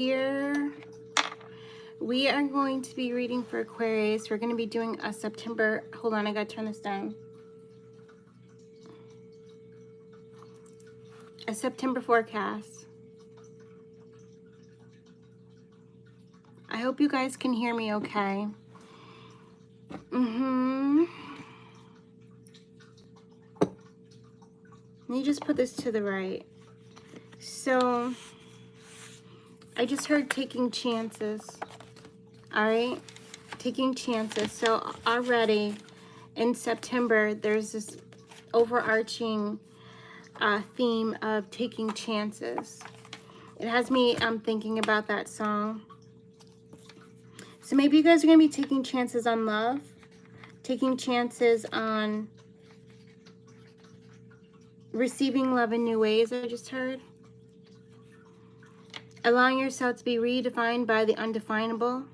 here we are going to be reading for Aquarius. We're going to be doing a September, hold on, I gotta turn this down. A September forecast. I hope you guys can hear me okay. Let me just put this to the right. So, I just heard taking chances. Alright? Taking chances. So, already in September, there's this overarching theme of taking chances. It has me thinking about that song. So maybe you guys are going to be taking chances on love, taking chances on receiving love in new ways, I just heard. Allowing yourself to be redefined by the undefinable.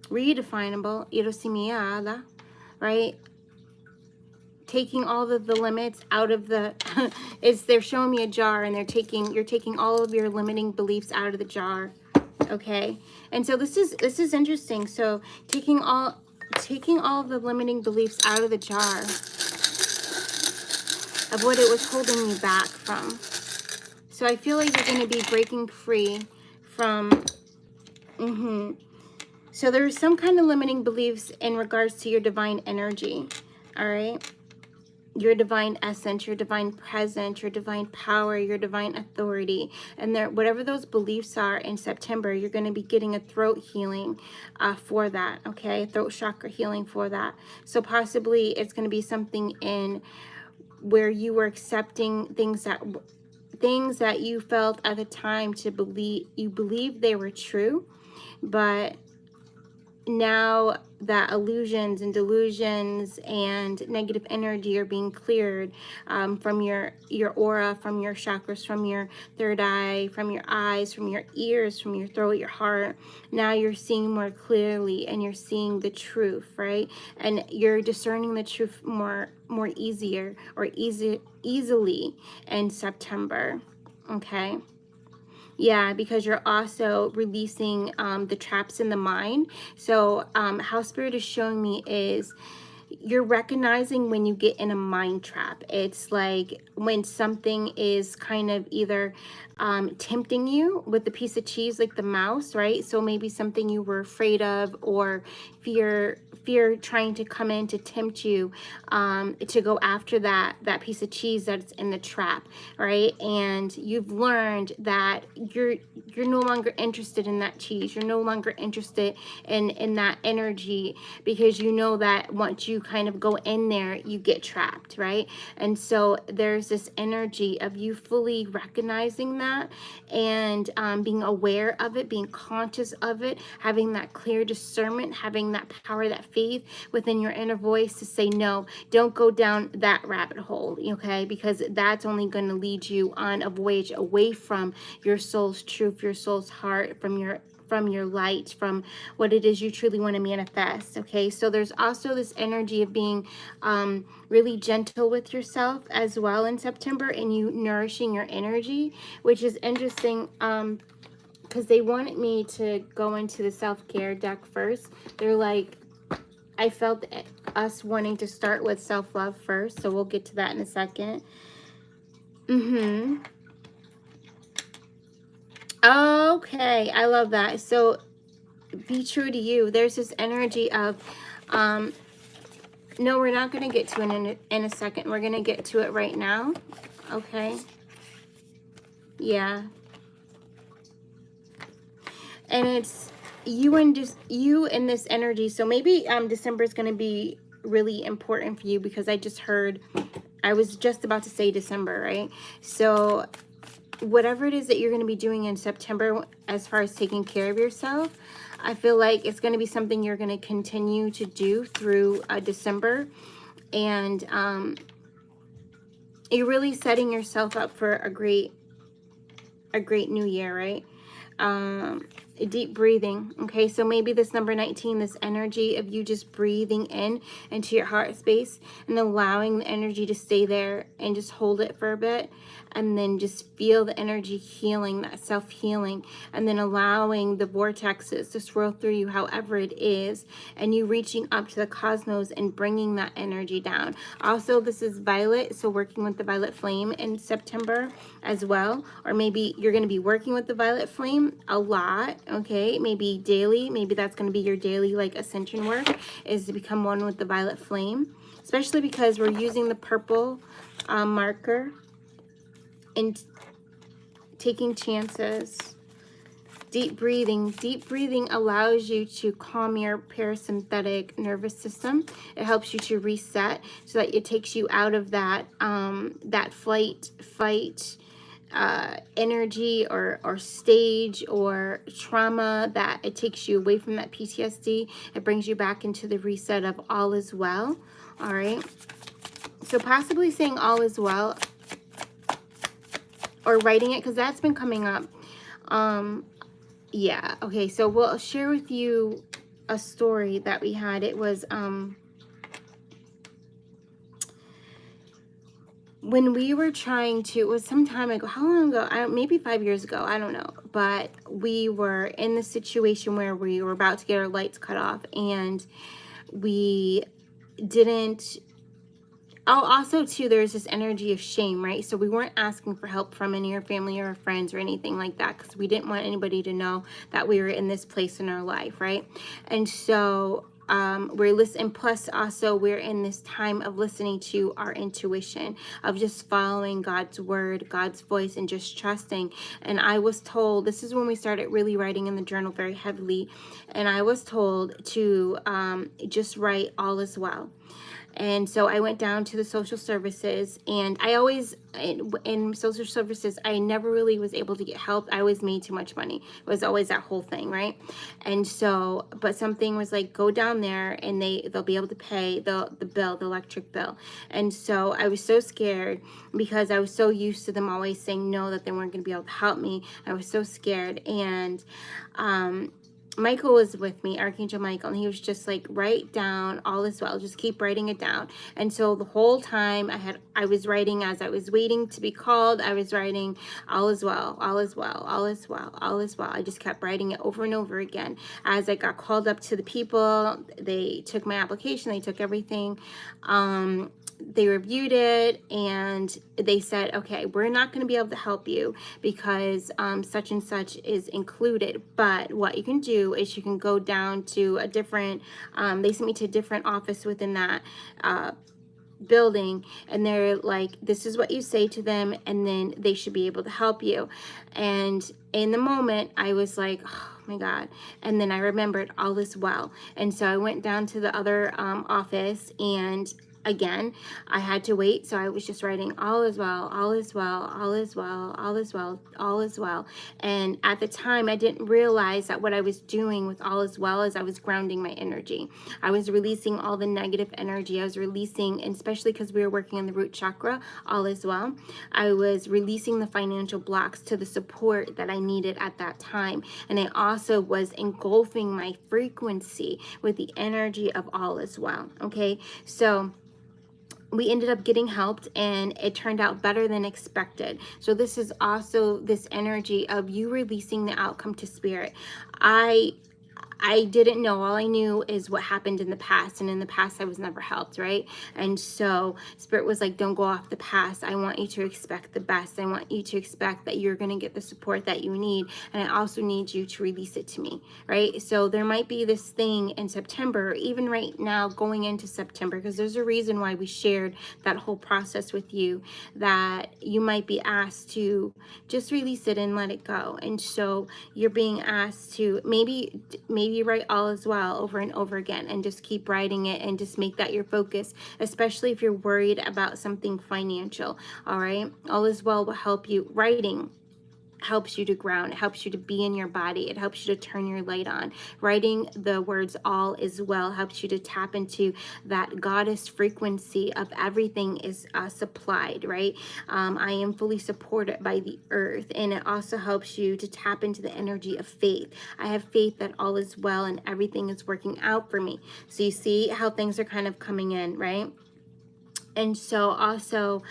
Redefinable, irosimiala, right? Taking all of the limits out of the, they're showing me a jar and you're taking all of your limiting beliefs out of the jar. Okay, and so this is interesting. So taking all of the limiting beliefs out of the jar of what it was holding you back from. So I feel like you're going to be breaking free from so there's some kind of limiting beliefs in regards to your divine energy. All right, your divine essence, your divine presence, your divine power, your divine authority. And there, whatever those beliefs are in September, you're going to be getting a throat healing for that, okay? Throat chakra healing for that. So possibly it's going to be something in where you were accepting things that you felt at the time you believed they were true, but now that illusions and delusions and negative energy are being cleared from your aura, from your chakras, from your third eye, from your eyes, from your ears, from your throat, your heart. Now you're seeing more clearly and you're seeing the truth, right? And you're discerning the truth more easily in September, okay? Yeah, because you're also releasing the traps in the mind. So how Spirit is showing me is you're recognizing when you get in a mind trap. It's like when something is kind of either tempting you with the piece of cheese, like the mouse, right? So maybe something you were afraid of, or fear trying to come in to tempt you to go after that piece of cheese that's in the trap, right? And you've learned that you're no longer interested in that cheese. You're no longer interested in that energy, because you know that once you kind of go in there, you get trapped, right? And so there's this energy of you fully recognizing that and being aware of it, being conscious of it, having that clear discernment, having that power, that faith within your inner voice to say, no, don't go down that rabbit hole, okay? Because that's only going to lead you on a voyage away from your soul's truth, your soul's heart, from your light, from what it is you truly want to manifest, okay? So there's also this energy of being really gentle with yourself as well in September, and you nourishing your energy, which is interesting because they wanted me to go into the self-care deck first. They're like, I felt us wanting to start with self-love first, so we'll get to that in a second. Okay, I love that. So be true to you. There's this energy of no, we're not going to get to it in a second. We're going to get to it right now. Okay. Yeah. And it's you and just you in this energy. So maybe December is going to be really important for you, because I just heard, I was just about to say December, right? So whatever it is that you're going to be doing in September as far as taking care of yourself, I feel like it's going to be something you're going to continue to do through December. And you're really setting yourself up for a great new year, right? deep breathing. Okay, so maybe this number 19, this energy of you just breathing in into your heart space and allowing the energy to stay there and just hold it for a bit, and then just feel the energy healing, that self-healing, and then allowing the vortexes to swirl through you however it is, and you reaching up to the cosmos and bringing that energy down. Also, this is violet, so working with the violet flame in September as well, or maybe you're going to be working with the violet flame a lot. Okay, maybe daily, maybe that's going to be your daily like ascension work, is to become one with the violet flame, especially because we're using the purple marker and taking chances. Deep breathing. Deep breathing allows you to calm your parasympathetic nervous system. It helps you to reset so that it takes you out of that that flight, fight energy or stage or trauma, that it takes you away from that PTSD. It brings you back into the reset of all is well. All right. So possibly saying all is well, or writing it, because that's been coming up. Yeah, okay, so we'll share with you a story that we had. It was when we were trying to, it was some time ago. How long ago? Maybe 5 years ago, I don't know, but we were in the situation where we were about to get our lights cut off, and we didn't. Oh, also too, there's this energy of shame, right? So we weren't asking for help from any of our family or friends or anything like that, because we didn't want anybody to know that we were in this place in our life, right? And so we're listening. Plus, also, we're in this time of listening to our intuition, of just following God's word, God's voice, and just trusting. And I was told, this is when we started really writing in the journal very heavily, and I was told to just write all is well. And so I went down to the social services, and I always, in social services, I never really was able to get help. I always made too much money. It was always that whole thing, right? And so, but something was like, go down there and they'll be able to pay the bill, the electric bill. And so I was so scared, because I was so used to them always saying no, that they weren't going to be able to help me. I was so scared. And Michael was with me, Archangel Michael, and he was just like, write down all is well, just keep writing it down. And so the whole time I was writing, as I was waiting to be called, I was writing all is well, all is well, all is well, all is well. I just kept writing it over and over again. As I got called up to the people, they took my application, they took everything. They reviewed it, and they said, okay, we're not going to be able to help you because such and such is included, but what you can do is you can go down to a different, they sent me to a different office within that building, and they're like, this is what you say to them, and then they should be able to help you. And in the moment, I was like, oh my God. And then I remembered all is well. And so I went down to the other office, and again, I had to wait. So I was just writing all is well, all is well, all is well, all is well, all is well. And at the time, I didn't realize that what I was doing with all is well is I was grounding my energy. I was releasing all the negative energy. I was releasing, and especially because we were working on the root chakra, all is well, I was releasing the financial blocks to the support that I needed at that time. And I also was engulfing my frequency with the energy of all is well. Okay, so we ended up getting helped, and it turned out better than expected. So this is also this energy of you releasing the outcome to spirit. I didn't know. All I knew is what happened in the past, and in the past I was never helped, right? And so Spirit was like, don't go off the past. I want you to expect the best. I want you to expect that you're going to get the support that you need, and I also need you to release it to me, right? So there might be this thing in September, or even right now going into September, because there's a reason why we shared that whole process with you, that you might be asked to just release it and let it go. And so you're being asked to maybe write all is well over and over again, and just keep writing it, and just make that your focus, especially if you're worried about something financial. All right, all is well will help you. Writing helps you to ground. It helps you to be in your body. It helps you to turn your light on. Writing the words all is well helps you to tap into that goddess frequency of everything is supplied, right? I am fully supported by the earth. And it also helps you to tap into the energy of faith. I have faith that all is well and everything is working out for me. So you see how things are kind of coming in, right? And so also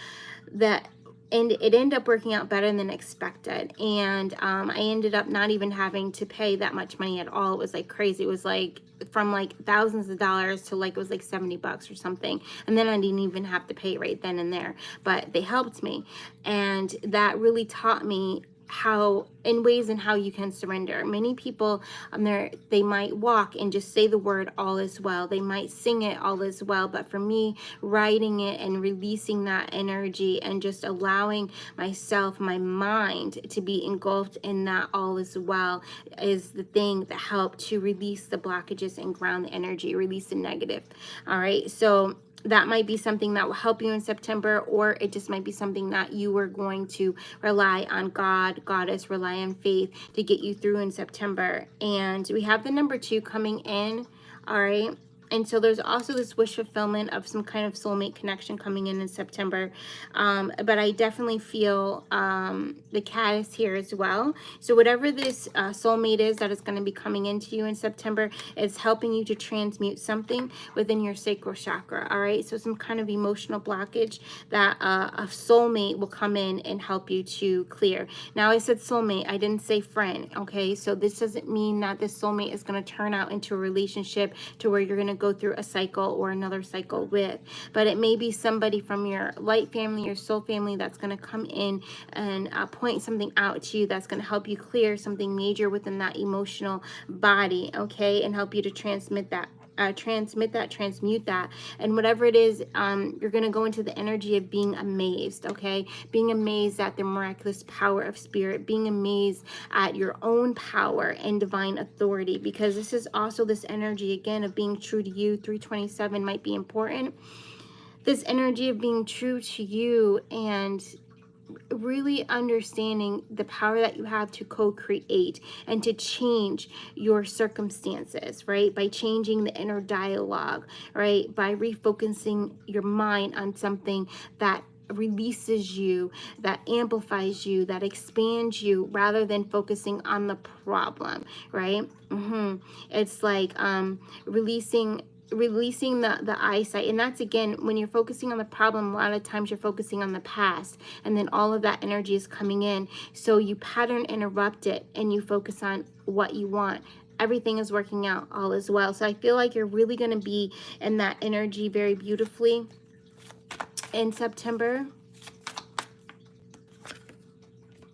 that, and it ended up working out better than expected. And I ended up not even having to pay that much money at all. It was like crazy. It was like from like thousands of dollars to like, it was like $70 or something. And then I didn't even have to pay right then and there, but they helped me. And that really taught me how, in ways in how you can surrender. Many people, they might walk and just say the word all is well. They might sing it all is well. But for me, writing it and releasing that energy and just allowing myself, my mind, to be engulfed in that all is well is the thing that helped to release the blockages and ground the energy, release the negative. All right, so that might be something that will help you in September, or it just might be something that you are going to rely on God, Goddess, rely on faith to get you through in September. And we have the number 2 coming in. All right. And so there's also this wish fulfillment of some kind of soulmate connection coming in September. But I definitely feel the cat is here as well. So whatever this soulmate is that is going to be coming into you in September, it's helping you to transmute something within your sacral chakra. All right. So some kind of emotional blockage that a soulmate will come in and help you to clear. Now I said soulmate, I didn't say friend. Okay. So this doesn't mean that this soulmate is going to turn out into a relationship to where you're going to go through a cycle or another cycle with, but it may be somebody from your light family, your soul family, that's going to come in and point something out to you that's going to help you clear something major within that emotional body, okay, and help you to transmute that, transmute that. And whatever it is, you're going to go into the energy of being amazed, okay? Being amazed at the miraculous power of spirit, being amazed at your own power and divine authority, because this is also this energy, again, of being true to you. 327 might be important. This energy of being true to you and really understanding the power that you have to co-create and to change your circumstances, right? By changing the inner dialogue, right? By refocusing your mind on something that releases you, that amplifies you, that expands you, rather than focusing on the problem, right? It's like releasing the eyesight. And that's, again, when you're focusing on the problem, a lot of times you're focusing on the past, and then all of that energy is coming in, so you pattern interrupt it and you focus on what you want. Everything is working out, all is well. So I feel like you're really going to be in that energy very beautifully in September.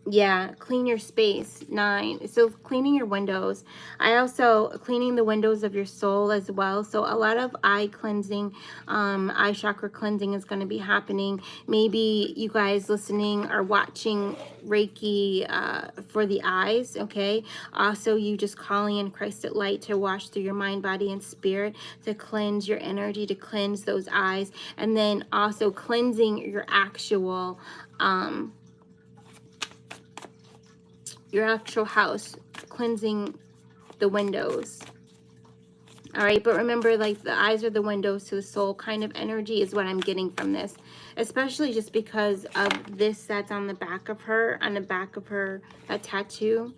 Yeah, clean your space. 9. So cleaning your windows. I also cleaning the windows of your soul as well. So a lot of eye cleansing, eye chakra cleansing is going to be happening. Maybe you guys listening or watching Reiki for the eyes, okay? Also, you just calling in Christ at light to wash through your mind, body, and spirit, to cleanse your energy, to cleanse those eyes, and then also cleansing your actual house, cleansing the windows. All right, but remember, like, the eyes are the windows to the soul kind of energy is what I'm getting from this, especially just because of this that's on the back of her, that tattoo.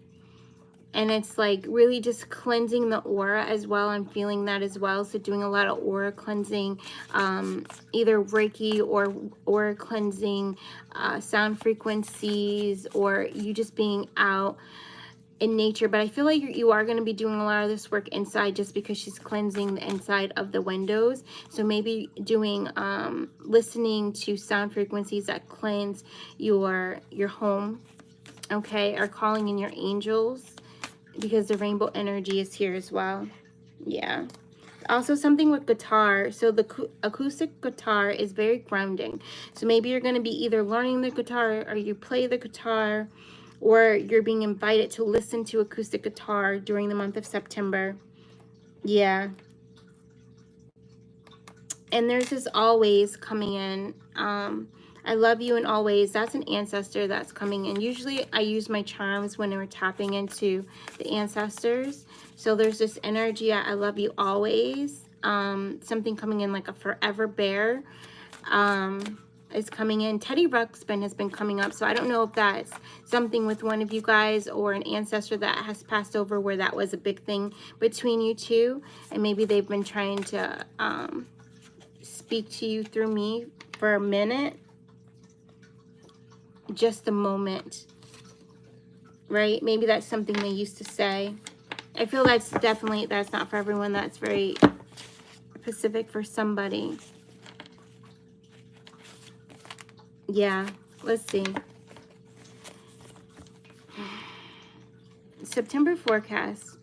And it's like really just cleansing the aura as well. I'm feeling that as well. So doing a lot of aura cleansing, either Reiki or aura cleansing, sound frequencies, or you just being out in nature. But I feel like you are going to be doing a lot of this work inside, just because she's cleansing the inside of the windows. So maybe doing listening to sound frequencies that cleanse your home, okay, or calling in your angels, because the rainbow energy is here as well. Yeah. Also something with guitar. So the acoustic guitar is very grounding. So maybe you're going to be either learning the guitar, or you play the guitar, or you're being invited to listen to acoustic guitar during the month of September. Yeah. And there's this always coming in. I love you in all ways. That's an ancestor that's coming in. Usually I use my charms when we're tapping into the ancestors. So there's this energy, I love you always. Something coming in like a forever bear is coming in. Teddy Ruxpin has been coming up. So I don't know if that's something with one of you guys or an ancestor that has passed over where that was a big thing between you two. And maybe they've been trying to speak to you through me for a minute. Just a moment, right? Maybe that's something they used to say. I feel that's not for everyone. That's very specific for somebody. Yeah, let's see. September forecast.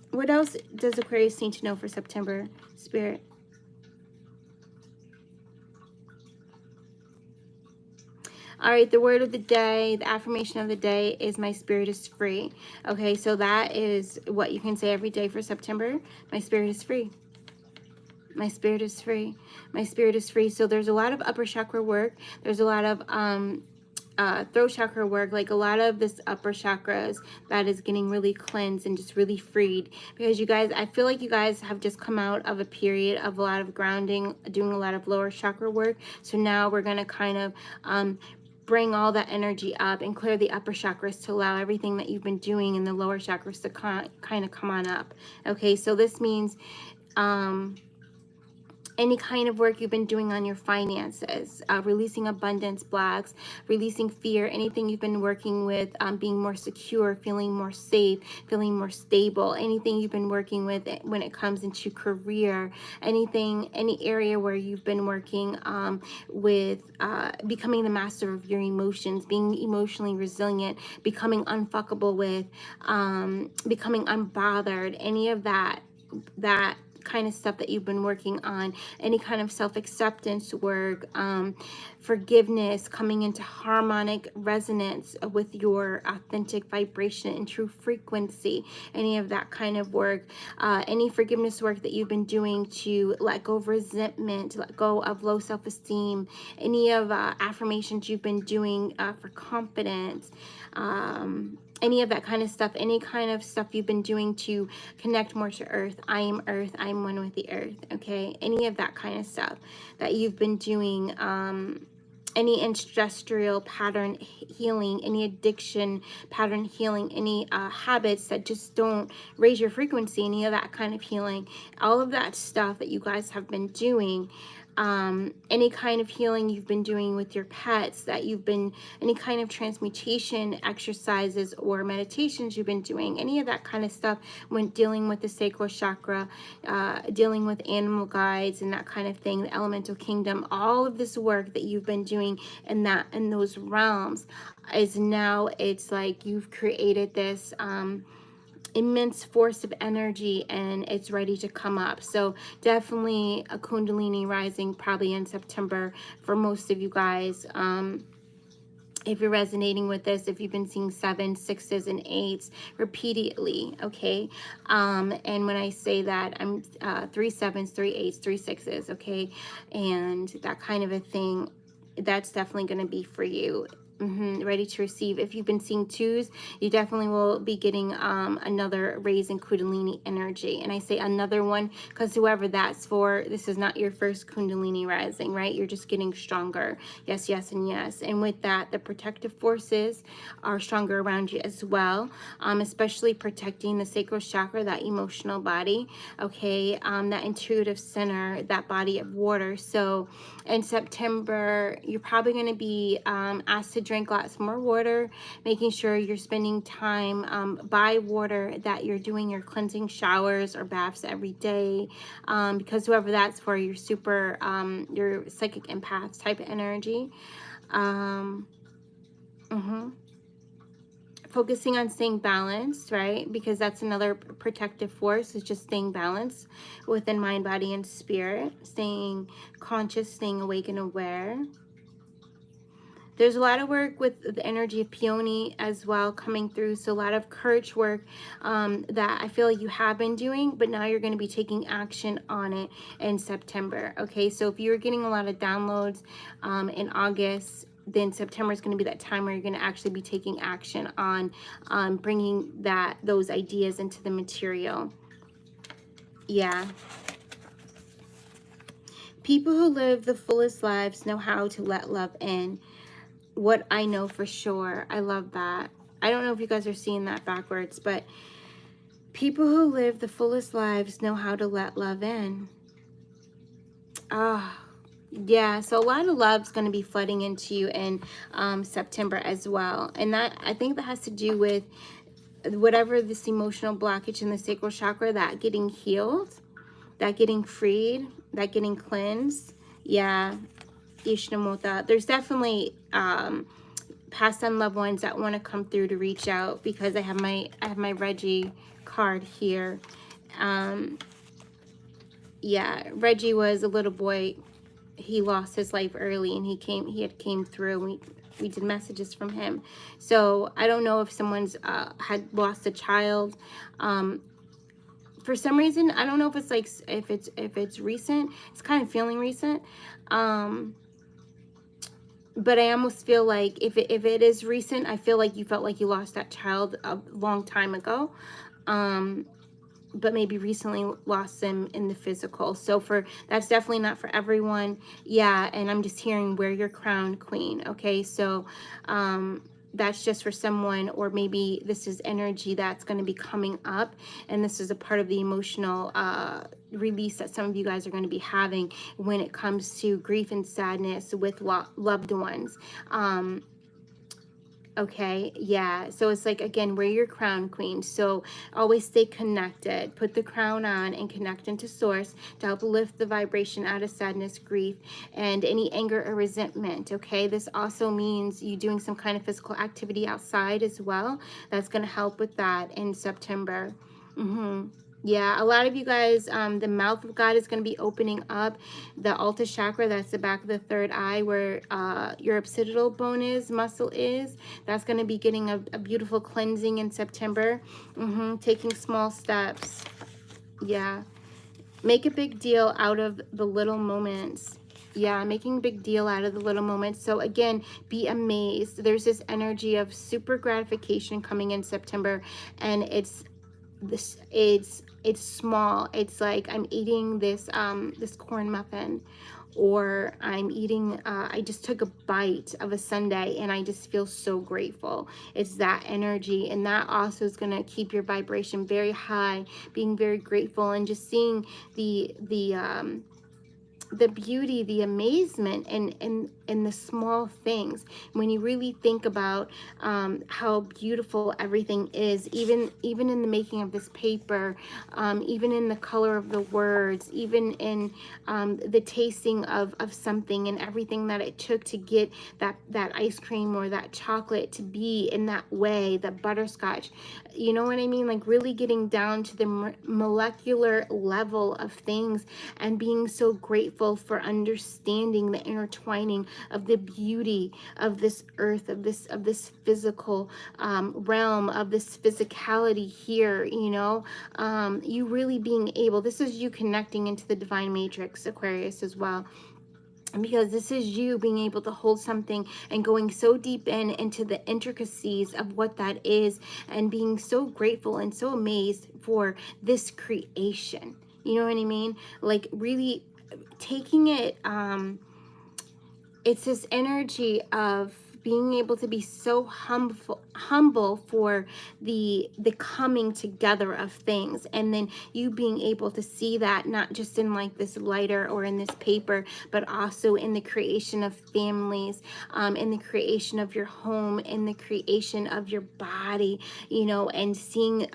What else does Aquarius need to know for September, Spirit? All right, the word of the day, the affirmation of the day is my spirit is free. Okay, so that is what you can say every day for September. My spirit is free. My spirit is free. My spirit is free. So there's a lot of upper chakra work. There's a lot of throat chakra work, like a lot of this upper chakras that is getting really cleansed and just really freed, because you guys, I feel like you guys have just come out of a period of a lot of grounding, doing a lot of lower chakra work. So now we're going to kind of bring all that energy up and clear the upper chakras to allow everything that you've been doing in the lower chakras to kind of come on up. Okay, so this means any kind of work you've been doing on your finances, releasing abundance blocks, releasing fear, anything you've been working with, being more secure, feeling more safe, feeling more stable, anything you've been working with when it comes into career, anything, any area where you've been working with becoming the master of your emotions, being emotionally resilient, becoming unfuckable with, becoming unbothered, any of that kind of stuff that you've been working on, any kind of self-acceptance work, forgiveness, coming into harmonic resonance with your authentic vibration and true frequency, any of that kind of work, any forgiveness work that you've been doing to let go of resentment, let go of low self-esteem, any of affirmations you've been doing for confidence, any of that kind of stuff, any kind of stuff you've been doing to connect more to earth. I am earth, I'm one with the earth. Okay, any of that kind of stuff that you've been doing, any ancestral pattern healing, any addiction pattern healing, any habits that just don't raise your frequency, any of that kind of healing, all of that stuff that you guys have been doing, any kind of healing you've been doing with your pets, that you've been, any kind of transmutation exercises or meditations you've been doing, any of that kind of stuff when dealing with the sacral chakra, dealing with animal guides and that kind of thing, the elemental kingdom, all of this work that you've been doing in those realms is now, it's like you've created this immense force of energy and it's ready to come up. So definitely a Kundalini rising probably in September for most of you guys. If you're resonating with this, if you've been seeing 7s, 6s, and 8s repeatedly, okay? And when I say that, I'm 3 7s, 3 8s, 3 6s, okay? And that kind of a thing, that's definitely going to be for you. Ready to receive. If you've been seeing 2s, you definitely will be getting another raise in Kundalini energy. And I say another one because whoever that's for, this is not your first Kundalini rising, right? You're just getting stronger. Yes, yes, and yes. And with that, the protective forces are stronger around you as well, especially protecting the sacral chakra, that emotional body, okay? That intuitive center, that body of water. So in September, you're probably going to be asked to drink lots more water, making sure you're spending time by water, that you're doing your cleansing showers or baths every day, because whoever that's for, your super, your psychic empath type of energy. Focusing on staying balanced, right? Because that's another protective force, is just staying balanced within mind, body, and spirit. Staying conscious, staying awake and aware. There's a lot of work with the energy of peony as well coming through. So a lot of courage work that I feel like you have been doing, but now you're going to be taking action on it in September. Okay, so if you're getting a lot of downloads in August, then September is going to be that time where you're going to actually be taking action on bringing those ideas into the material. Yeah. People who live the fullest lives know how to let love in. What I know for sure. I love that. I don't know if you guys are seeing that backwards, but people who live the fullest lives know how to let love in. Ah, yeah. So a lot of love's going to be flooding into you in September as well. And that, I think that has to do with whatever this emotional blockage in the sacral chakra, that getting healed, that getting freed, that getting cleansed. Yeah. Ishnamota. There's definitely past on loved ones that want to come through to reach out, because I have my Reggie card here. Yeah, Reggie was a little boy. He lost his life early, and he had came through. We did messages from him. So I don't know if someone's had lost a child. For some reason, I don't know if it's like if it's recent. It's kind of feeling recent. But I almost feel like if it is recent, I feel like you felt like you lost that child a long time ago. But maybe recently lost them in the physical. So that's definitely not for everyone. Yeah, and I'm just hearing wear your crown, queen. Okay, so that's just for someone, or maybe this is energy that's going to be coming up, and this is a part of the emotional release that some of you guys are going to be having when it comes to grief and sadness with loved ones. Okay, yeah, so it's like, again, wear your crown, queen. So always stay connected. Put the crown on and connect into source to help lift the vibration out of sadness, grief, and any anger or resentment. Okay, this also means you doing some kind of physical activity outside as well. That's going to help with that in September. Yeah, a lot of you guys, the mouth of God is going to be opening up. The Alta chakra, that's the back of the third eye, where your occipital bone muscle is. That's going to be getting a beautiful cleansing in September. Taking small steps. Yeah. Make a big deal out of the little moments. Yeah, making a big deal out of the little moments. So again, be amazed. There's this energy of super gratification coming in September, and it's small. It's like I'm eating this this corn muffin, or I'm eating I just took a bite of a sundae and I just feel so grateful. It's that energy, and that also is going to keep your vibration very high, being very grateful and just seeing the beauty, the amazement in the small things. When you really think about how beautiful everything is, even in the making of this paper, even in the color of the words, even in the tasting of something, and everything that it took to get that ice cream or that chocolate to be in that way, the butterscotch, you know what I mean? Like really getting down to the molecular level of things, and being so grateful for understanding the intertwining of the beauty of this earth, of this physical realm, of this physicality here, you know. You really being able, this is you connecting into the divine matrix, Aquarius, as well, because this is you being able to hold something and going so deep into the intricacies of what that is, and being so grateful and so amazed for this creation. You know what I mean? Like really taking it, it's this energy of being able to be so humble for the coming together of things, and then you being able to see that not just in like this lighter or in this paper, but also in the creation of families, in the creation of your home, in the creation of your body, you know, and seeing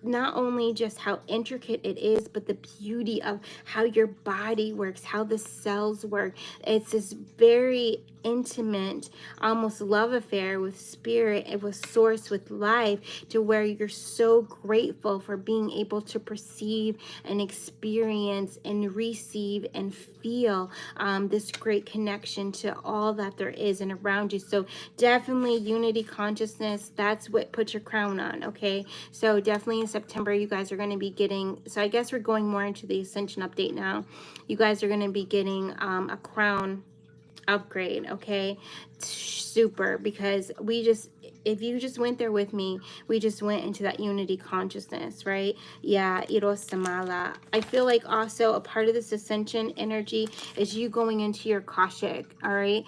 not only just how intricate it is, but the beauty of how your body works, how the cells work. It's this very intimate, almost love affair with spirit and with source, with life, to where you're so grateful for being able to perceive and experience and receive and feel this great connection to all that there is and around you. So definitely unity consciousness, that's what put your crown on. Okay, so definitely in September you guys are going to be getting, so I guess we're going more into the ascension update now. You guys are going to be getting a crown upgrade. Okay, super, because we just, if you just went there with me, we just went into that unity consciousness, right? Yeah, Irosamala. I feel like also a part of this ascension energy is you going into your Akashic, all right?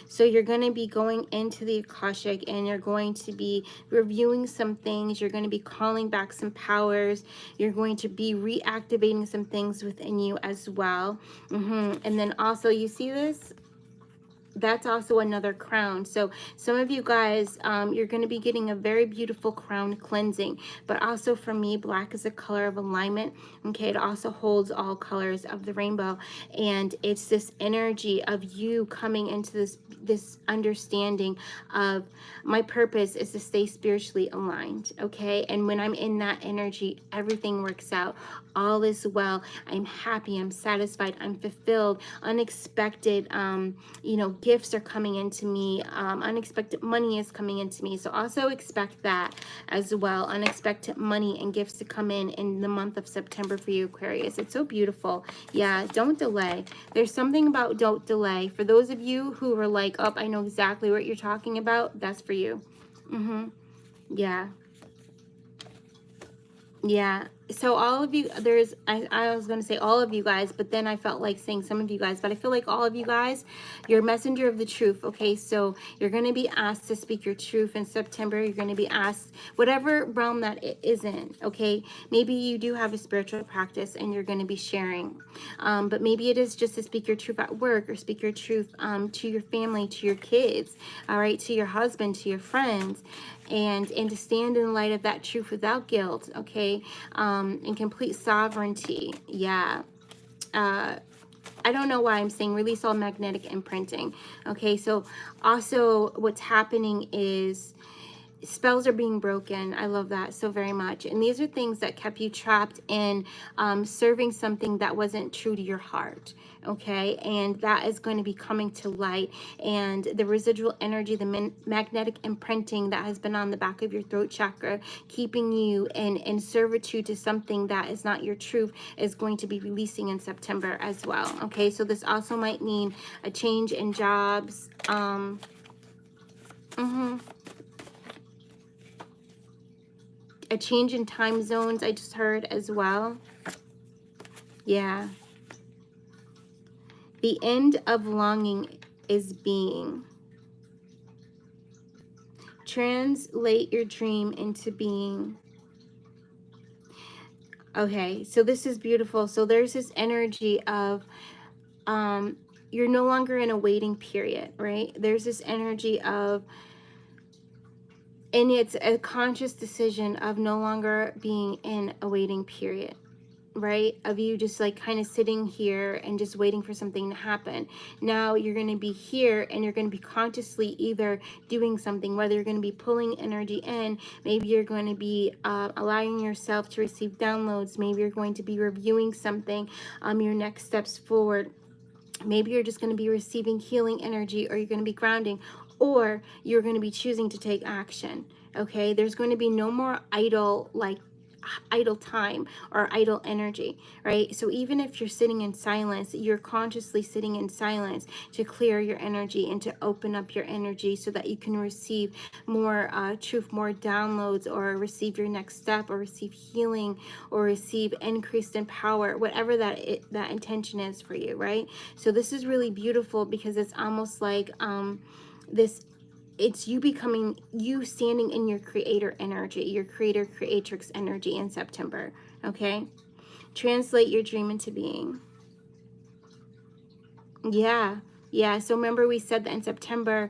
So you're going to be going into the Akashic, and you're going to be reviewing some things. You're going to be calling back some powers. You're going to be reactivating some things within you as well. And then also, you see this? That's also another crown. So some of you guys, you're going to be getting a very beautiful crown cleansing. But also for me, black is a color of alignment. Okay, it also holds all colors of the rainbow. And it's this energy of you coming into this understanding of my purpose is to stay spiritually aligned. Okay, and when I'm in that energy, everything works out. All is well. I'm happy. I'm satisfied. I'm fulfilled. Unexpected, gifts are coming into me. Unexpected money is coming into me. So also expect that as well. Unexpected money and gifts to come in the month of September for you, Aquarius. It's so beautiful. Yeah, don't delay. There's something about don't delay. For those of you who are like, oh, I know exactly what you're talking about, that's for you. Yeah. Yeah. So all of you, I was going to say all of you guys, but then I felt like saying some of you guys, but I feel like all of you guys, you're a messenger of the truth. Okay. So you're going to be asked to speak your truth in September. You're going to be asked whatever realm that it is in. Okay. Maybe you do have a spiritual practice and you're going to be sharing. But maybe it is just to speak your truth at work, or speak your truth to your family, to your kids, all right, to your husband, to your friends, and to stand in the light of that truth without guilt. Okay. In complete sovereignty. Yeah. I don't know why I'm saying release all magnetic imprinting. Okay, so also what's happening is spells are being broken. I love that so very much. And these are things that kept you trapped in serving something that wasn't true to your heart. Okay, and that is going to be coming to light. And the residual energy, the magnetic imprinting that has been on the back of your throat chakra, keeping you in servitude to something that is not your truth, is going to be releasing in September as well. Okay, so this also might mean a change in jobs. A change in time zones, I just heard as well. Yeah. The end of longing is being. Translate your dream into being. Okay, so this is beautiful. So there's this energy of you're no longer in a waiting period, right? There's this energy of, and it's a conscious decision of no longer being in a waiting period, right? Of you just like kind of sitting here and just waiting for something to happen. Now you're going to be here and you're going to be consciously either doing something, whether you're going to be pulling energy in, maybe you're going to be allowing yourself to receive downloads, maybe you're going to be reviewing something, your next steps forward. Maybe you're just going to be receiving healing energy, or you're going to be grounding, or you're going to be choosing to take action. Okay, there's going to be no more idle time or idle energy, right? So even if you're sitting in silence, you're consciously sitting in silence to clear your energy and to open up your energy so that you can receive more truth, more downloads, or receive your next step, or receive healing, or receive increased in power, whatever that intention is for you, right? So this is really beautiful because it's almost like it's you becoming, you standing in your creator energy, your creator creatrix energy in September. Okay, translate your dream into being. Yeah, Yeah, so remember we said that in September,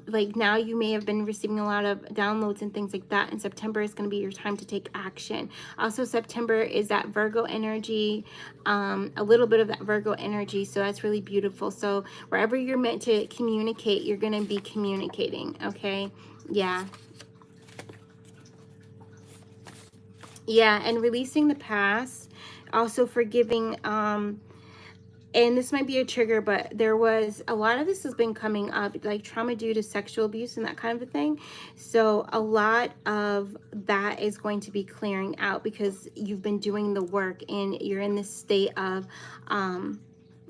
like now you may have been receiving a lot of downloads and things like that. And September is going to be your time to take action. Also, September is that Virgo energy, a little bit of that Virgo energy. So that's really beautiful. So wherever you're meant to communicate, you're going to be communicating. Okay. Yeah. Yeah. And releasing the past, also forgiving, and this might be a trigger, but there was a lot of this has been coming up, like trauma due to sexual abuse and that kind of a thing. So a lot of that is going to be clearing out because you've been doing the work and you're in this state of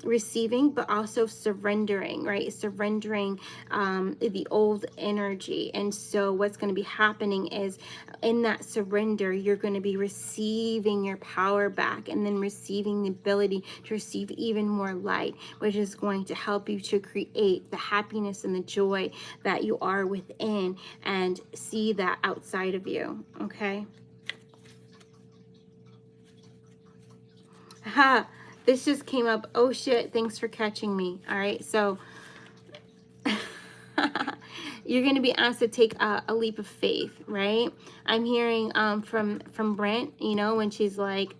receiving, but also surrendering, right? Surrendering the old energy. And so what's going to be happening is in that surrender, you're going to be receiving your power back and then receiving the ability to receive even more light, which is going to help you to create the happiness and the joy that you are within and see that outside of you. Okay. Ha, this just came up. Oh shit, thanks for catching me. All right, so you're going to be asked to take a leap of faith, right? I'm hearing from Brent, you know, when she's like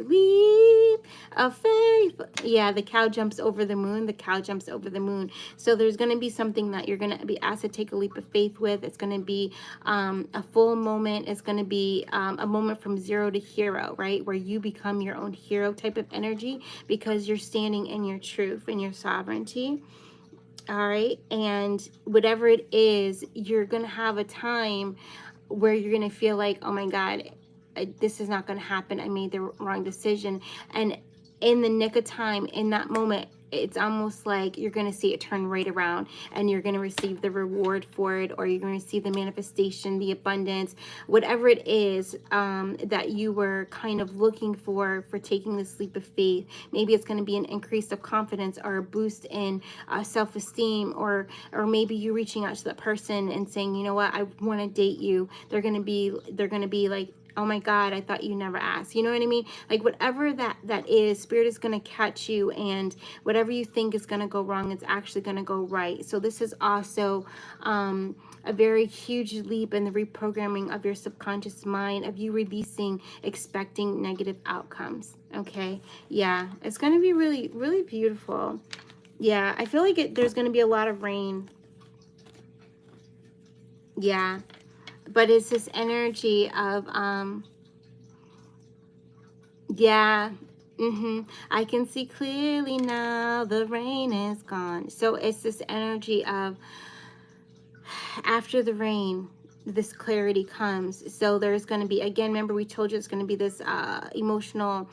leap of faith. Yeah, the cow jumps over the moon. The cow jumps over the moon. So there's going to be something that you're going to be asked to take a leap of faith with. It's going to be a full moment. It's going to be a moment from zero to hero, right? Where you become your own hero type of energy because you're standing in your truth and your sovereignty. All right. And whatever it is, you're going to have a time where you're going to feel like, oh my God, this is not going to happen. I made the wrong decision. And in the nick of time, in that moment, it's almost like you're going to see it turn right around and you're going to receive the reward for it, or you're going to see the manifestation, the abundance, whatever it is that you were kind of looking for taking this leap of faith. Maybe it's going to be an increase of confidence or a boost in self-esteem, or maybe you reaching out to that person and saying, you know what, I want to date you. They're going to be like, oh my God, I thought you never asked. You know what I mean? Like whatever that is, Spirit is going to catch you, and whatever you think is going to go wrong, it's actually going to go right. So this is also a very huge leap in the reprogramming of your subconscious mind, of you releasing expecting negative outcomes. Okay. Yeah. It's going to be really, really beautiful. Yeah. I feel like there's going to be a lot of rain. Yeah. But it's this energy of, yeah, I can see clearly now, the rain is gone. So it's this energy of after the rain, this clarity comes. So there's going to be, again, remember we told you it's going to be this emotional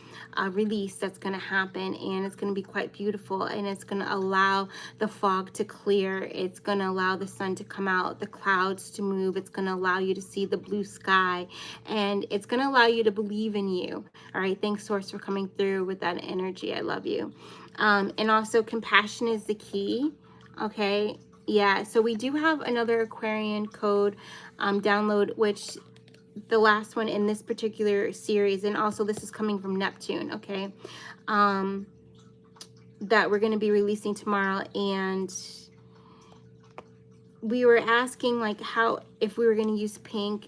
release that's going to happen, and it's going to be quite beautiful, and it's going to allow the fog to clear. It's going to allow the sun to come out, the clouds to move. It's going to allow you to see the blue sky, and it's going to allow you to believe in you. All right, thanks Source for coming through with that energy. I love you. And also compassion is the key. Okay. Yeah, so we do have another Aquarian code download, which the last one in this particular series, and also this is coming from Neptune, okay, that we're going to be releasing tomorrow. And we were asking like how, if we were going to use pink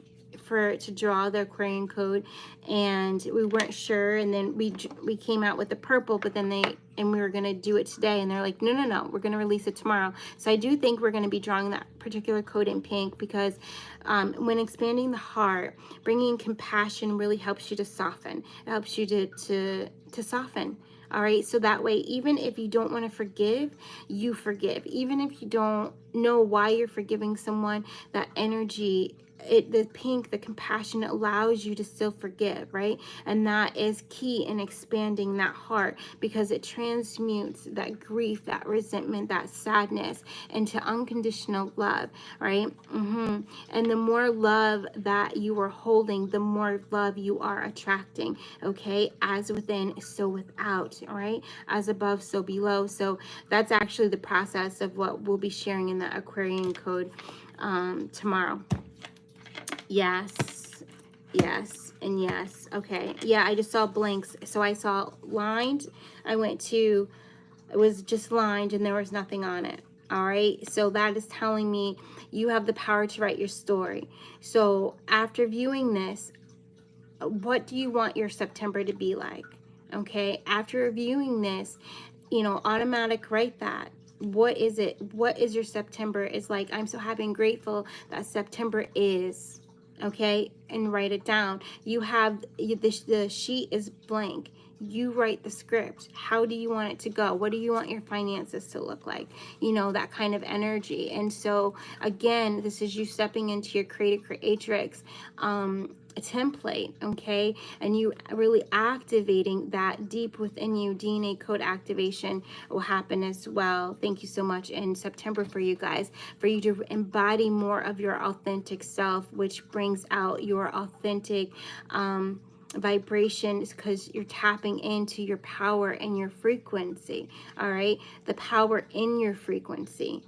to draw the Aquarian code, and we weren't sure, and then we came out with the purple, but then we were going to do it today, and they're like, no, we're going to release it tomorrow. So I do think we're going to be drawing that particular code in pink, because when expanding the heart, bringing compassion really helps you to soften. It helps you to soften. All right, so that way, even if you don't want to forgive, you forgive. Even if you don't know why you're forgiving someone, that energy, the pink, the compassion, allows you to still forgive, right? And that is key in expanding that heart, because it transmutes that grief, that resentment, that sadness into unconditional love, right? And the more love that you are holding, the more love you are attracting, okay? As within, so without, all right? As above, so below. So that's actually the process of what we'll be sharing in the Aquarian code tomorrow. Yes, and yes. Okay, yeah, I just saw blanks. So I saw lined, I went to It was just lined and there was nothing on it. All right, so that is telling me you have the power to write your story. So after viewing this, what do you want your September to be like? Okay, after reviewing this, you know, automatic write that. What is it? What is your September is like? I'm so happy and grateful that September is. Okay, and write it down. You have the sheet is blank. You write the script. How do you want it to go? What do you want your finances to look like? You know, that kind of energy. And so again, this is you stepping into your creatrix template, okay, and you really activating that deep within you. DNA code activation will happen as well. Thank you so much in September for you guys, for you to embody more of your authentic self, which brings out your authentic vibrations, because you're tapping into your power and your frequency. All right, the power in your frequency,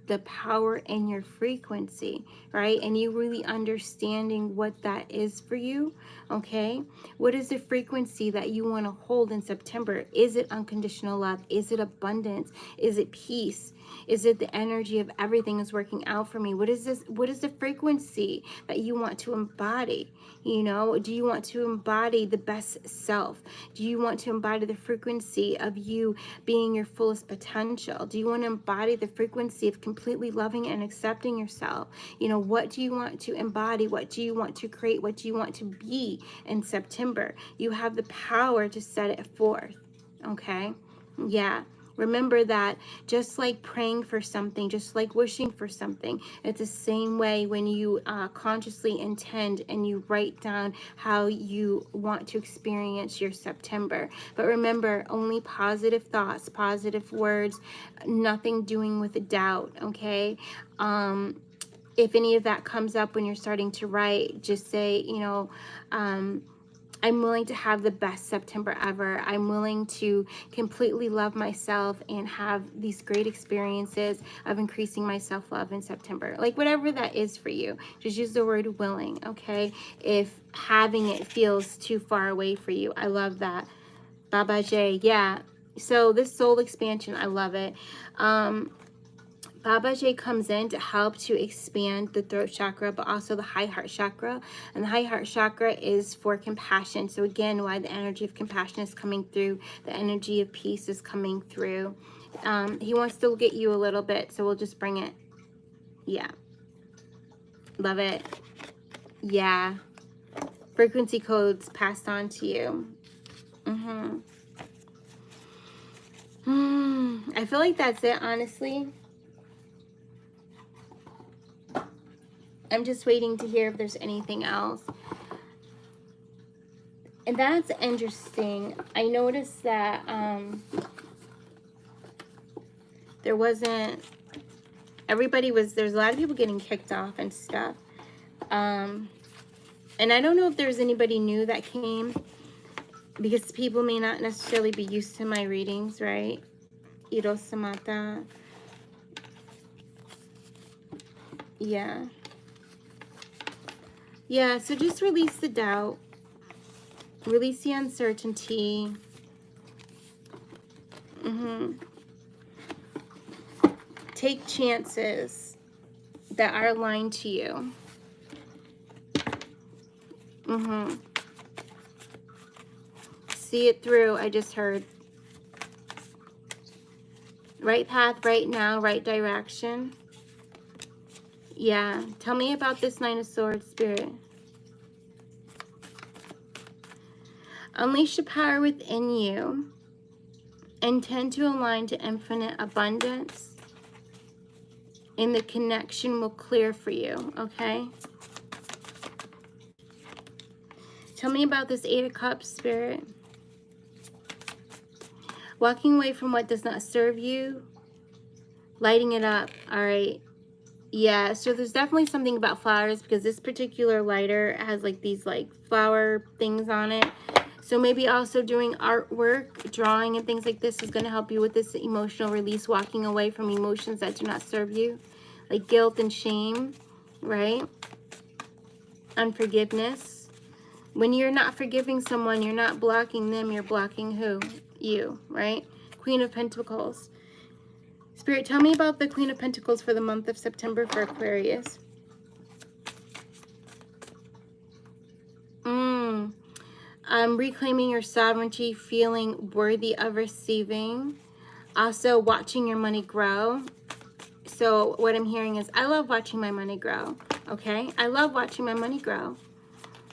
the power in your frequency, right? And you really understanding what that is for you, okay? What is the frequency that you want to hold in September? Is it unconditional love? Is it abundance? Is it peace? Is it the energy of everything is working out for me? What is this? What is the frequency that you want to embody? You know, do you want to embody the best self? Do you want to embody the frequency of you being your fullest potential? Do you want to embody the frequency of completely loving and accepting yourself? You know, what do you want to embody? What do you want to create? What do you want to be in September? You have the power to set it forth, okay? Yeah. Remember that just like praying for something, just like wishing for something, it's the same way when you consciously intend and you write down how you want to experience your September. But remember, only positive thoughts, positive words, nothing doing with doubt, okay? If any of that comes up when you're starting to write, just say, you know, I'm willing to have the best September ever. I'm willing to completely love myself and have these great experiences of increasing my self-love in September. Like whatever that is for you, just use the word willing, okay? If having it feels too far away for you. I love that. Baba J, yeah. So this soul expansion, I love it. Baba J comes in to help to expand the throat chakra, but also the high heart chakra. And the high heart chakra is for compassion. So again, why the energy of compassion is coming through, the energy of peace is coming through. He wants to look at you a little bit, so we'll just bring it. Yeah. Love it. Yeah. Frequency codes passed on to you. I feel like that's it, honestly. I'm just waiting to hear if there's anything else. And that's interesting. I noticed that there wasn't, there's a lot of people getting kicked off and stuff. And I don't know if there's anybody new that came, because people may not necessarily be used to my readings, right? Iro Samata. Yeah. Yeah, so just release the doubt. Release the uncertainty. Take chances that are aligned to you. See it through, I just heard. Right path, right now, right direction. Yeah, tell me about this Nine of Swords, Spirit. Unleash the power within you. Intend to align to infinite abundance. And the connection will clear for you, okay? Tell me about this Eight of Cups, Spirit. Walking away from what does not serve you. Lighting it up, all right? Yeah, so there's definitely something about flowers, because this particular lighter has like these like flower things on it. So maybe also doing artwork, drawing and things like this is going to help you with this emotional release, walking away from emotions that do not serve you, like guilt and shame, right? Unforgiveness. When you're not forgiving someone, you're not blocking them, you're blocking who? You, right? Queen of Pentacles. Spirit, tell me about the Queen of Pentacles for the month of September for Aquarius. Reclaiming your sovereignty, feeling worthy of receiving. Also, watching your money grow. So what I'm hearing is, I love watching my money grow. Okay? I love watching my money grow.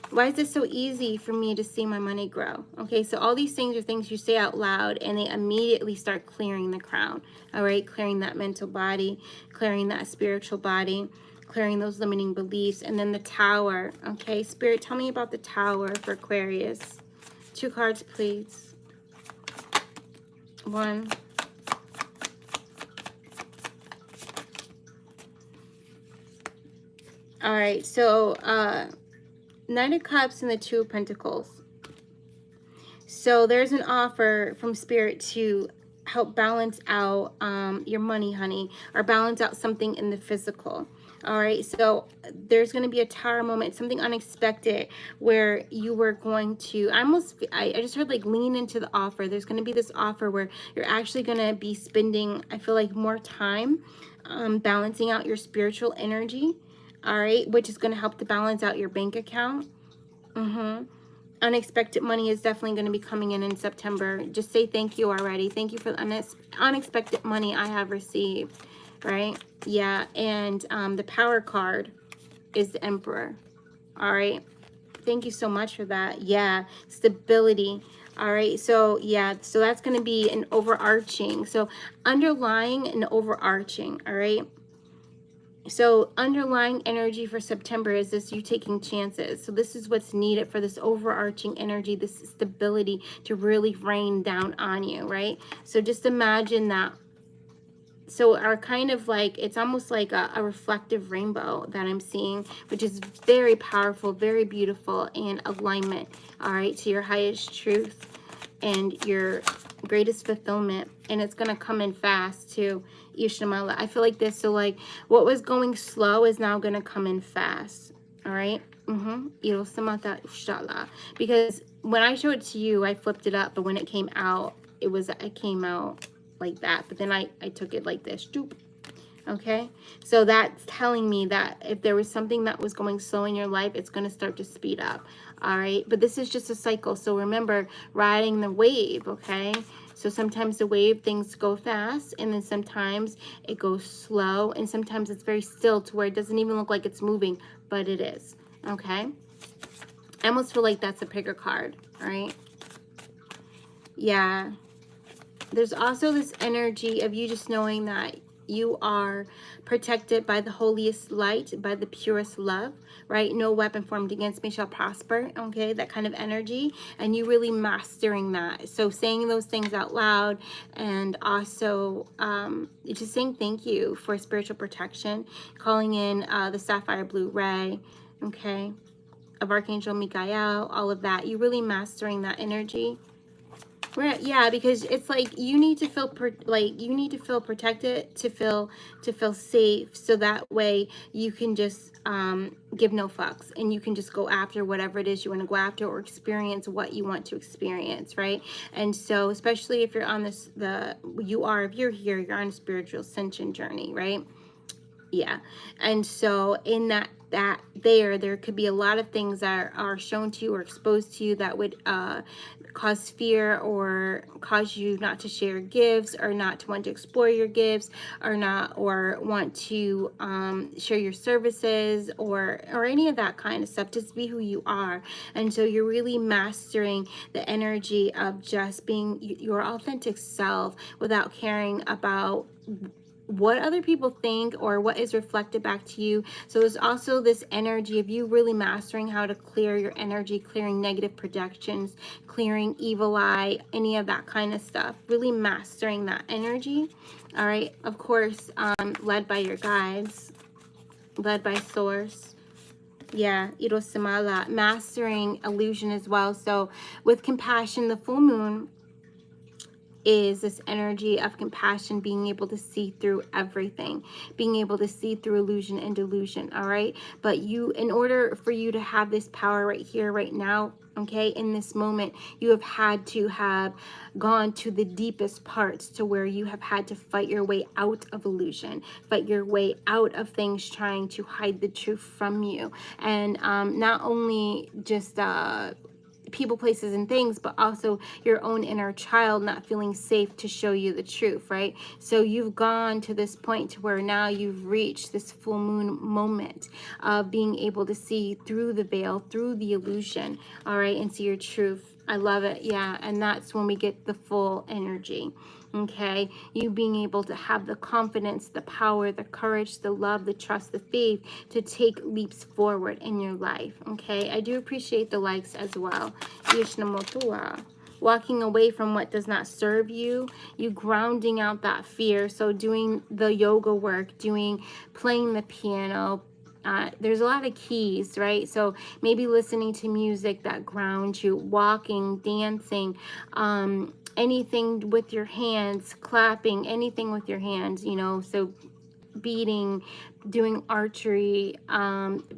Why is it so easy for me to see my money grow? Okay, so all these things are things you say out loud and they immediately start clearing the crown. All right, clearing that mental body, clearing that spiritual body, clearing those limiting beliefs. And then the Tower. Okay, Spirit, tell me about the Tower for Aquarius. 2 cards, please. 1. All right, so 9 of Cups and the 2 of Pentacles. So there's an offer from Spirit to help balance out your money, honey, or balance out something in the physical. All right, so there's going to be a Tower moment, something unexpected where you were going to, I just heard like lean into the offer. There's going to be this offer where you're actually going to be spending, I feel like, more time balancing out your spiritual energy. All right, which is going to help to balance out your bank account. Unexpected money is definitely going to be coming in September. Just say thank you already. Thank you for the unexpected money I have received, right? Yeah, and the Power card is the Emperor, all right? Thank you so much for that. Yeah, stability. All right, so yeah, so that's going to be an overarching. So underlying and overarching, all right? So underlying energy for September is this, you taking chances. So this is what's needed for this overarching energy, this stability to really rain down on you, right? So just imagine that. So our kind of like, it's almost like a reflective rainbow that I'm seeing, which is very powerful, very beautiful, and alignment, all right, to your highest truth and your greatest fulfillment. And it's going to come in fast too. Ishamala. I feel like this. So like what was going slow is now going to come in fast. All right. Because when I showed it to you, I flipped it up. But when it came out, it came out like that. But then I took it like this. Doop. Okay, so that's telling me that if there was something that was going slow in your life, it's going to start to speed up. All right, but this is just a cycle. So remember, riding the wave. Okay, so sometimes the wave, things go fast, and then sometimes it goes slow, and sometimes it's very still to where it doesn't even look like it's moving, but it is. Okay, I almost feel like that's a picker card. All right, yeah. There's also this energy of you just knowing that you are protected by the holiest light, by the purest love, right? No weapon formed against me shall prosper, okay? That kind of energy, and you really mastering that. So saying those things out loud, and also just saying thank you for spiritual protection, calling in the sapphire blue ray, okay, of Archangel Michael, all of that. You really mastering that energy. Right, yeah, because it's like you need to feel protected, to feel safe, so that way you can just give no fucks, and you can just go after whatever it is you want to go after, or experience what you want to experience, right? And so especially if you're on this, if you're here, you're on a spiritual ascension journey, right? Yeah. And so in that there could be a lot of things that are shown to you or exposed to you that would cause fear, or cause you not to share gifts, or not to want to explore your gifts, or want to share your services, or any of that kind of stuff. Just be who you are. And so you're really mastering the energy of just being your authentic self without caring about what other people think or what is reflected back to you. So there's also this energy of you really mastering how to clear your energy, clearing negative projections, clearing evil eye, any of that kind of stuff, really mastering that energy. All right, of course, led by your guides, led by source. Yeah, Irosimala, mastering illusion as well. So with compassion, the full moon, is this energy of compassion, being able to see through everything, being able to see through illusion and delusion. All right. But you, in order for you to have this power right here, right now, okay, in this moment, you have had to have gone to the deepest parts, to where you have had to fight your way out of illusion, fight your way out of things trying to hide the truth from you. And not only just people, places, and things, but also your own inner child not feeling safe to show you the truth, right? So you've gone to this point to where now you've reached this full moon moment of being able to see through the veil, through the illusion, all right, and see your truth. I love it. Yeah. And that's when we get the full energy. Okay, you being able to have the confidence, the power, the courage, the love, the trust, the faith to take leaps forward in your life. Okay, I do appreciate the likes as well. Walking away from what does not serve you, you grounding out that fear. So doing the yoga work, playing the piano. There's a lot of keys, right? So maybe listening to music that grounds you, walking, dancing, anything with your hands, clapping, anything with your hands, you know, so beading, doing archery,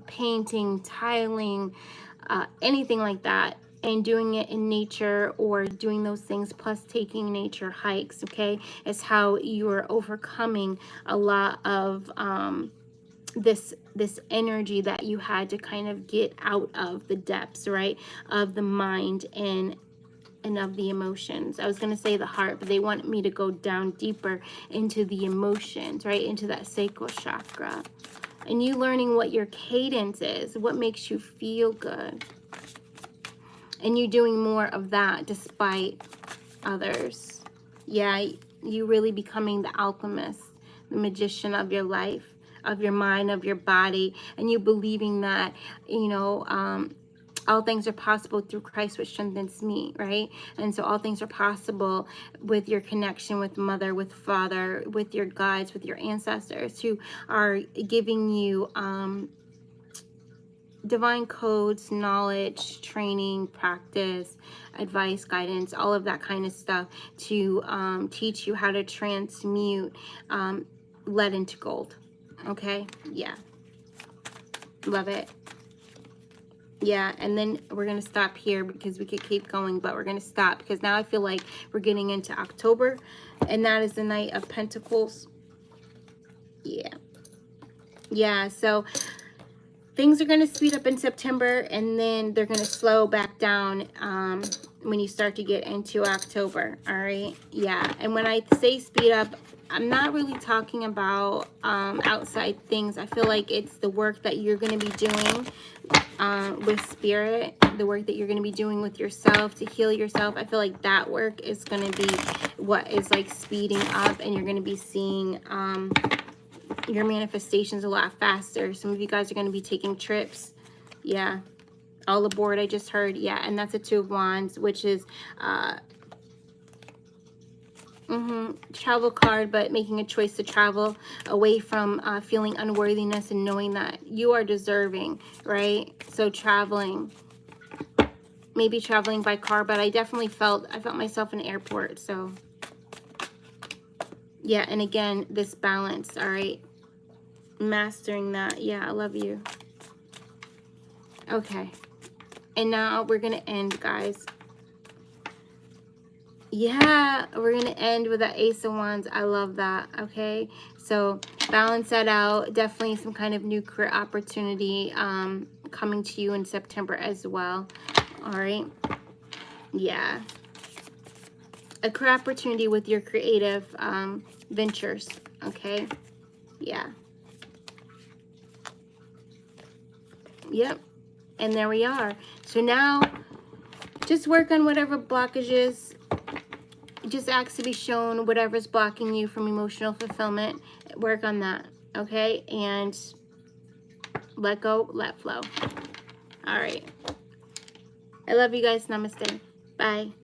painting, tiling, anything like that, and doing it in nature, or doing those things plus taking nature hikes, okay, is how you are overcoming a lot of this energy that you had to kind of get out of the depths, right, of the mind and of the emotions. I was going to say the heart, but they want me to go down deeper into the emotions, right, into that sacral chakra. And you learning what your cadence is, what makes you feel good. And you doing more of that despite others. Yeah, you really becoming the alchemist, the magician of your life, of your mind, of your body, and you believing that, you know, all things are possible through Christ, which strengthens me, right? And so all things are possible with your connection with mother, with father, with your guides, with your ancestors who are giving you divine codes, knowledge, training, practice, advice, guidance, all of that kind of stuff to teach you how to transmute lead into gold. Okay? Yeah. Love it. Yeah, and then we're going to stop here because we could keep going, but we're going to stop because now I feel like we're getting into October, and that is the Knight of Pentacles. Yeah. Yeah, so things are going to speed up in September, and then they're going to slow back down when you start to get into October, all right? Yeah, and when I say speed up, I'm not really talking about outside things. I feel like it's the work that you're going to be doing with spirit, the work that you're going to be doing with yourself to heal yourself. I feel like that work is going to be what is like speeding up, and you're going to be seeing your manifestations a lot faster. Some of you guys are going to be taking trips. Yeah, all aboard, I just heard. Yeah, and that's a Two of Wands, which is travel card, but making a choice to travel away from feeling unworthiness and knowing that you are deserving, right? So traveling, maybe traveling by car, but I definitely felt myself in an airport. So yeah, and again, this balance, all right, mastering that. Yeah, I love you. Okay, and now we're gonna end, guys. Yeah, we're going to end with that Ace of Wands. I love that. Okay, so balance that out. Definitely some kind of new career opportunity coming to you in September as well. All right. Yeah. A career opportunity with your creative ventures. Okay. Yeah. Yep. And there we are. So now just work on whatever blockages. Just ask to be shown whatever's blocking you from emotional fulfillment. Work on that, okay? And let go, let flow. All right. I love you guys. Namaste. Bye.